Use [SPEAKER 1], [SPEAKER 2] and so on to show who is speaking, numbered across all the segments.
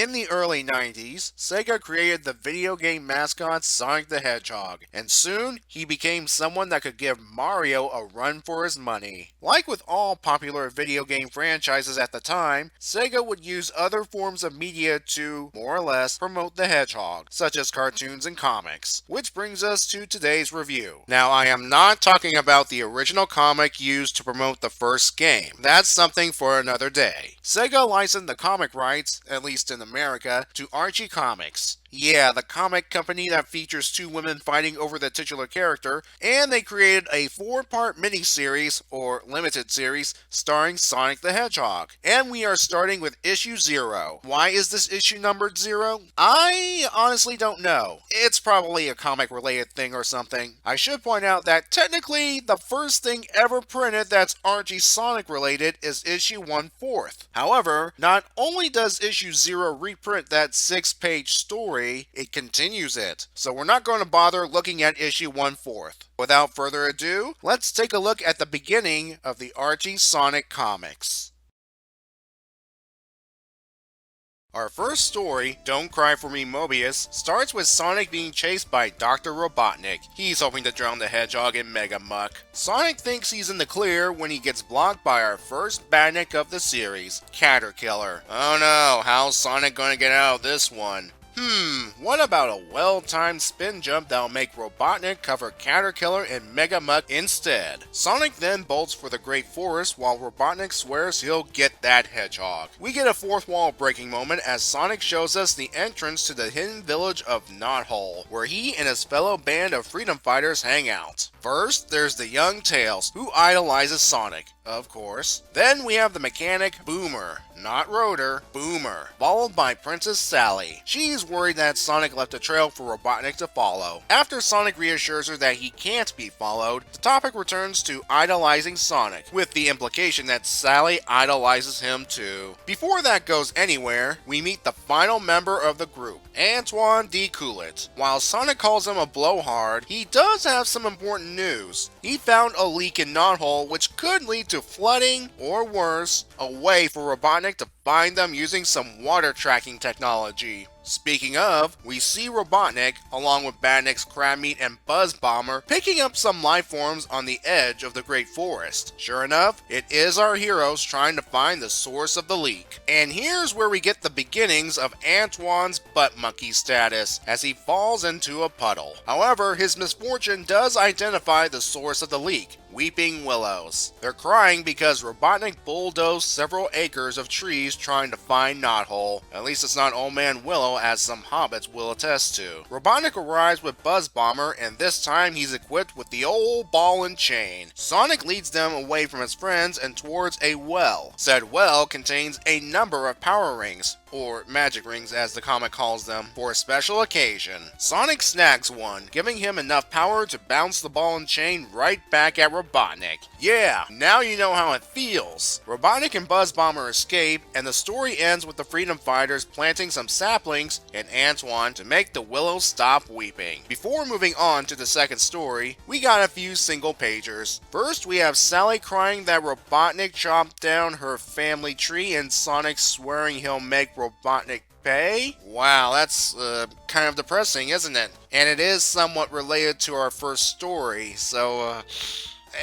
[SPEAKER 1] In the early 90s, Sega created the video game mascot Sonic the Hedgehog, and soon he became someone that could give Mario a run for his money. Like with all popular video game franchises at the time, Sega would use other forms of media to, more or less, promote the Hedgehog, such as cartoons and comics. Which brings us to today's review. Now, I am not talking about the original comic used to promote the first game. That's something for another day. Sega licensed the comic rights, at least in America, to Archie Comics. Yeah, the comic company that features two women fighting over the titular character, and they created a 4-part miniseries, or limited series, starring Sonic the Hedgehog. And we are starting with issue 0. Why is this issue numbered 0? I honestly don't know. It's probably a comic related thing or something. I should point out that technically, the first thing ever printed that's Archie Sonic related is issue 1/4. However, not only does issue 0 reprint that 6-page story, it continues it. So we're not going to bother looking at issue 1/4. Without further ado, let's take a look at the beginning of the Archie Sonic comics. Our first story, Don't Cry For Me Mobius, starts with Sonic being chased by Dr. Robotnik. He's hoping to drown the Hedgehog in Mega Muck. Sonic thinks he's in the clear when he gets blocked by our first badnik of the series, Caterkiller. Oh no, how's Sonic gonna get out of this one? What about a well-timed spin jump that'll make Robotnik cover Caterkiller and Mega Muck instead? Sonic then bolts for the Great Forest while Robotnik swears he'll get that Hedgehog. We get a fourth wall breaking moment as Sonic shows us the entrance to the hidden village of Knothole, where he and his fellow band of freedom fighters hang out. First, there's the young Tails, who idolizes Sonic, of course. Then we have the mechanic Boomer, not Rotor, Boomer, followed by Princess Sally. She's worried that Sonic left a trail for Robotnik to follow. After Sonic reassures her that he can't be followed, the topic returns to idolizing Sonic, with the implication that Sally idolizes him too. Before that goes anywhere, we meet the final member of the group, Antoine D. Coolit. While Sonic calls him a blowhard, he does have some important news. He found a leak in Knothole which could lead to flooding, or worse, a way for Robotnik to find them using some water tracking technology. Speaking of, we see Robotnik, along with Badnik's Crabmeat and Buzz Bomber, picking up some life forms on the edge of the Great Forest. Sure enough, it is our heroes trying to find the source of the leak. And here's where we get the beginnings of Antoine's butt monkey status, as he falls into a puddle. However, his misfortune does identify the source of the leak, Weeping Willows. They're crying because Robotnik bulldozed several acres of trees trying to find Knothole. At least it's not Old Man Willow, as some hobbits will attest to. Robotnik arrives with Buzz Bomber, and this time he's equipped with the old ball and chain. Sonic leads them away from his friends and towards a well. Said well contains a number of power rings, or magic rings as the comic calls them, for a special occasion. Sonic snags one, giving him enough power to bounce the ball and chain right back at Robotnik. Yeah, now you know how it feels. Robotnik and Buzz Bomber escape, and the story ends with the freedom fighters planting some saplings in Antoine to make the willows stop weeping. Before moving on to the second story, we got a few single pagers. First, we have Sally crying that Robotnik chopped down her family tree, and Sonic swearing he'll make Robotnik pay? Wow, that's kind of depressing, isn't it? And it is somewhat related to our first story, so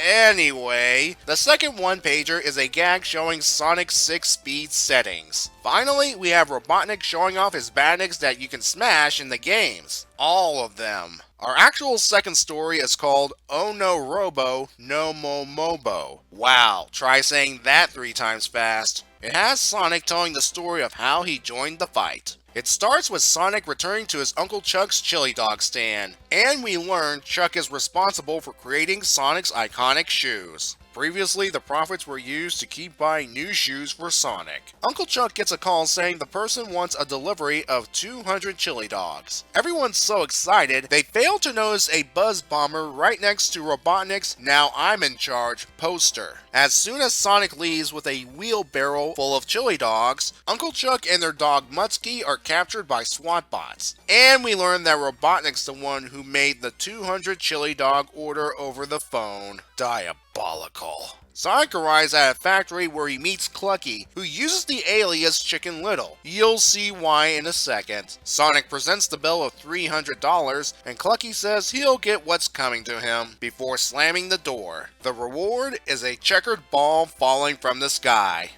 [SPEAKER 1] anyway, the second one-pager is a gag showing Sonic's 6-speed settings. Finally, we have Robotnik showing off his badniks that you can smash in the games. All of them. Our actual second story is called Oh No Robo, No Mo Mobo. Wow, try saying that 3 times fast. It has Sonic telling the story of how he joined the fight. It starts with Sonic returning to his Uncle Chuck's chili dog stand, and we learn Chuck is responsible for creating Sonic's iconic shoes. Previously, the profits were used to keep buying new shoes for Sonic. Uncle Chuck gets a call saying the person wants a delivery of 200 chili dogs. Everyone's so excited, they fail to notice a Buzz Bomber right next to Robotnik's "Now I'm in charge" poster. As soon as Sonic leaves with a wheelbarrow full of chili dogs, Uncle Chuck and their dog Mutsky are captured by SWAT bots. And we learn that Robotnik's the one who made the 200 chili dog order over the phone. Diabolical. Sonic arrives at a factory where he meets Clucky, who uses the alias Chicken Little. You'll see why in a second. Sonic presents the bill of $300, and Clucky says he'll get what's coming to him before slamming the door. The reward is a checkered ball falling from the sky.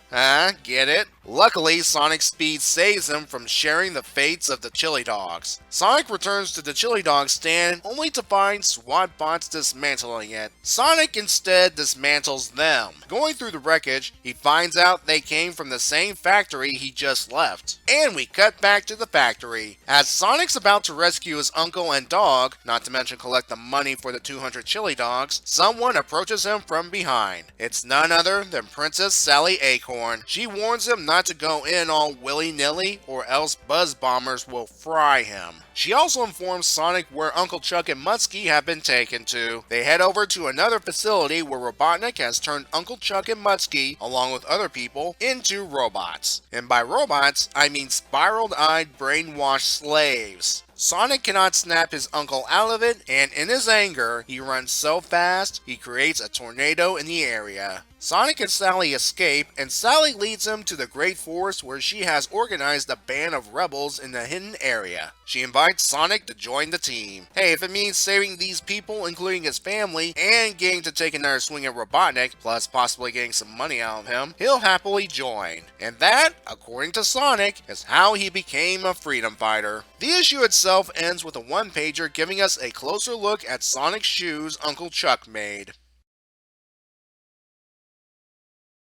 [SPEAKER 1] Get it? Luckily, Sonic's speed saves him from sharing the fates of the chili dogs. Sonic returns to the chili dog stand only to find SWAT bots dismantling it. Sonic instead dismantles them. Going through the wreckage, he finds out they came from the same factory he just left. And we cut back to the factory. As Sonic's about to rescue his uncle and dog, not to mention collect the money for the 200 chili dogs, someone approaches him from behind. It's none other than Princess Sally Acorn. She warns him not to go in all willy-nilly or else buzz bombers will fry him. She also informs Sonic where Uncle Chuck and Mutsky have been taken to. They head over to another facility where Robotnik has turned Uncle Chuck and Mutsky, along with other people, into robots. And by robots, I mean spiraled-eyed, brainwashed slaves. Sonic cannot snap his uncle out of it, and in his anger, he runs so fast, he creates a tornado in the area. Sonic and Sally escape, and Sally leads him to the Great Forest where she has organized a band of rebels in a hidden area. She invites Sonic to join the team. Hey, if it means saving these people, including his family, and getting to take another swing at Robotnik, plus possibly getting some money out of him, he'll happily join. And that, according to Sonic, is how he became a freedom fighter. The issue itself ends with a one-pager giving us a closer look at Sonic's shoes Uncle Chuck made.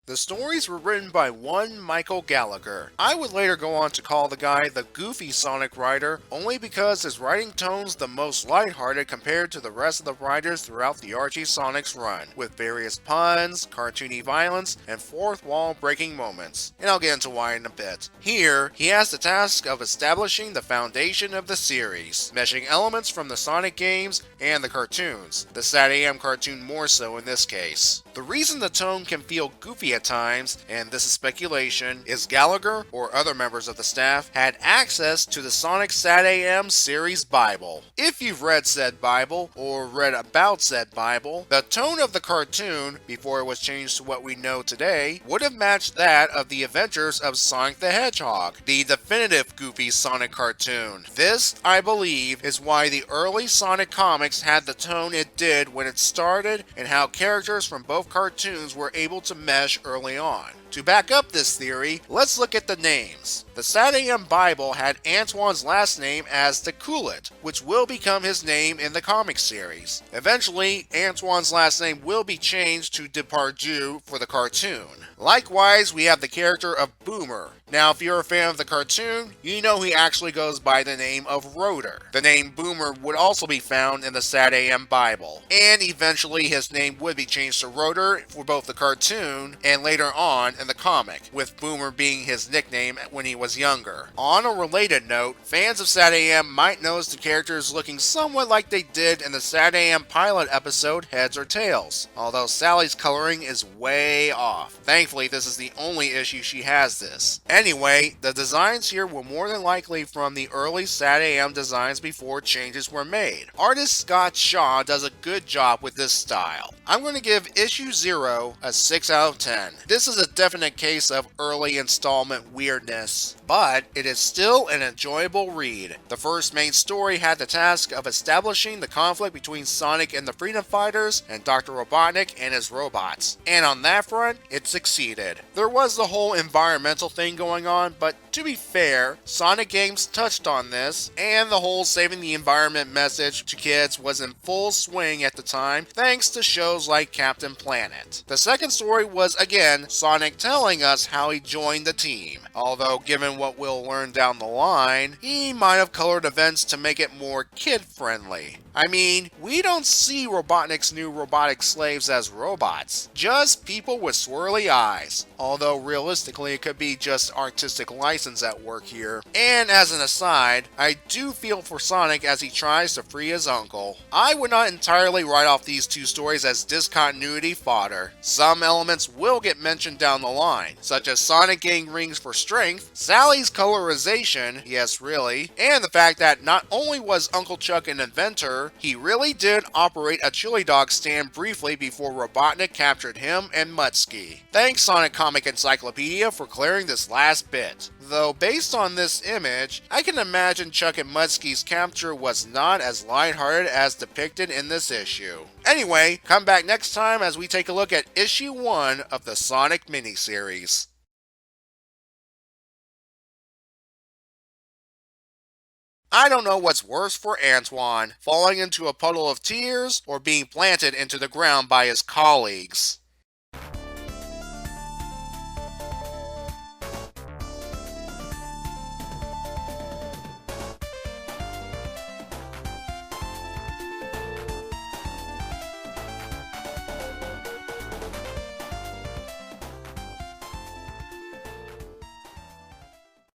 [SPEAKER 1] The stories were written by one Michael Gallagher. I would later go on to call the guy the goofy Sonic writer, only because his writing tone's the most lighthearted compared to the rest of the writers throughout the Archie Sonic's run, with various puns, cartoony violence, and fourth wall breaking moments. And I'll get into why in a bit. Here, he has the task of establishing the foundation of the series, meshing elements from the Sonic games and the cartoons, the SatAM cartoon more so in this case. The reason the tone can feel goofy at times, and this is speculation, is Gallagher or other members of the staff had access to the Sonic SatAM series Bible. If you've read said Bible, or read about said Bible, the tone of the cartoon, before it was changed to what we know today, would have matched that of the adventures of Sonic the Hedgehog, the definitive goofy Sonic cartoon. This, I believe, is why the early Sonic comics had the tone it did when it started, and how characters from both cartoons were able to mesh early on. To back up this theory, let's look at the names. The SatAM Bible had Antoine's last name as the Coolit, which will become his name in the comic series. Eventually, Antoine's last name will be changed to Depardieu for the cartoon. Likewise, we have the character of Boomer. Now, if you're a fan of the cartoon, you know he actually goes by the name of Rotor. The name Boomer would also be found in the SatAM Bible, and eventually his name would be changed to Rotor for both the cartoon and later on in the comic, with Boomer being his nickname when he was younger. On a related note, fans of SatAM might notice the characters looking somewhat like they did in the SatAM pilot episode Heads or Tails, although Sally's coloring is way off. Thankfully, this is the only issue she has this. Anyway, the designs here were more than likely from the early SatAM designs before changes were made. Artist Scott Shaw does a good job with this style. I'm going to give issue 0 a 6 out of 10. This is a definite case of early installment weirdness, but it is still an enjoyable read. The first main story had the task of establishing the conflict between Sonic and the Freedom Fighters and Dr. Robotnik and his robots, and on that front, it succeeded. There was the whole environmental thing going on, but to be fair, Sonic games touched on this, and the whole saving the environment message to kids was in full swing at the time thanks to shows like Captain Planet. The second story was again Sonic telling us how he joined the team, although given what we'll learn down the line, he might have colored events to make it more kid-friendly. I mean, we don't see Robotnik's new robotic slaves as robots, just people with swirly eyes, although realistically it could be just artistic license at work here. And as an aside, I do feel for Sonic as he tries to free his uncle. I would not entirely write off these two stories as discontinuity fodder. Some elements will still get mentioned down the line, such as Sonic getting rings for strength, Sally's colorization, yes really, and the fact that not only was Uncle Chuck an inventor, he really did operate a chili dog stand briefly before Robotnik captured him and Mutsky. Thanks Sonic Comic Encyclopedia for clearing this last bit. Though based on this image, I can imagine Chuck and Mutsky's capture was not as lighthearted as depicted in this issue. Anyway, come back next time as we take a look at issue 1 of the Sonic miniseries. I don't know what's worse for Antoine, falling into a puddle of tears or being planted into the ground by his colleagues.